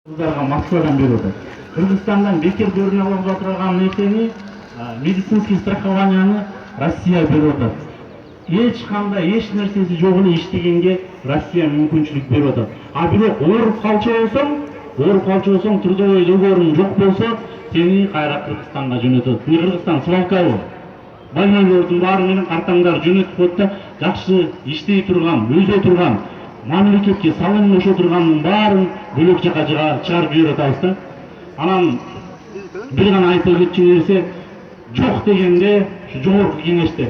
Кыздарға Москвадан беріп отыр. Кыргызстандан бекер көріне алып жатырған несені медицинский страхованияны Россия беріп отыр. Ешқандай еш нәрсесі жоқ эле иштегенге Россия мүмкүнчүлүк беріп отыр. А бирок ооруп калчу болсоң, трудовой договоруң жок болсо, сени кайра Кыргызстанга жөнөтөт. Кыргызстан свалкабы. Байлоолордун баары менен картаңдар жөнөтүп коет да, жакшы иштей турган, өзө турган, мамлекетке салым кошо турганын баарын бөлөк жака чыгарып жиберип атабыз да. Анан бир гана айта кетчү нерсе, жок дегенде жогорку кеңеште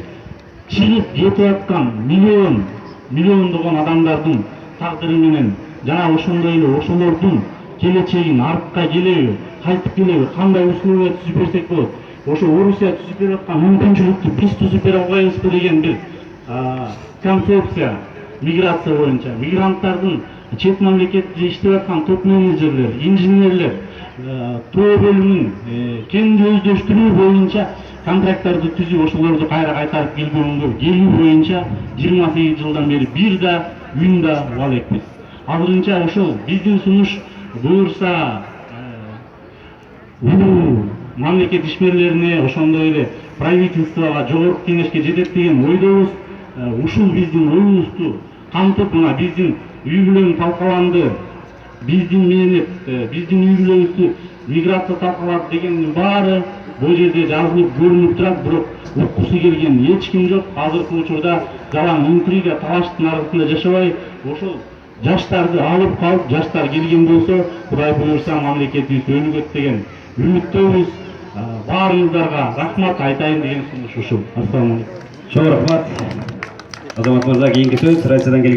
чыгып кетип аткан миллиондогон адамдардын тагдыры менен жана ошондой эле ошолордун келечегин артка келеби, кайтып келеби, кандай условия түзүп берсек болот. Ошо Орусия түзүп берип аткан мүмкүнчүлүктү биз түзүп бере албайбызбы деген бир концепция миграция боюнча мигранттардын чет мамлекетте иштеп аткан топ менеджерлер, инженерлер, тоо бөлүмүнүн кенди өздөштүрүү боюнча контракттарды түзүп ошолорду кайра кайтарып келүү боюнча 28 жылдан бери бир да үн да уга элекпиз. Азырынча ошол биздин сунуш буюрса мамлекет ишмерлерине, ошондой эле правительствого, жогорку кеңешке жетет деген ойдобуз. Ушул биздин оюбузду камтып, мына биздин үй бүлөң талкаланды, биздин үй бүлөбүздү миграция талкалады дегендин баары бул жерде жазылып көрүнүп турат, бирок уккусу келген эч ким жок. Азыркы учурда жалаң интрига, талаштын арасында жашабай, ошол жаштарды алып калып, жаштар келген болсо, Кудай буюрса мамлекетибиз өнүгөт деген үмүттөбүз. Баарыңыздарга рахмат айтайын деген сунуш ушул. Ассаламу алейкум. Чоң рахмат. Азамат мырза, кийинки сөз Россиядан келген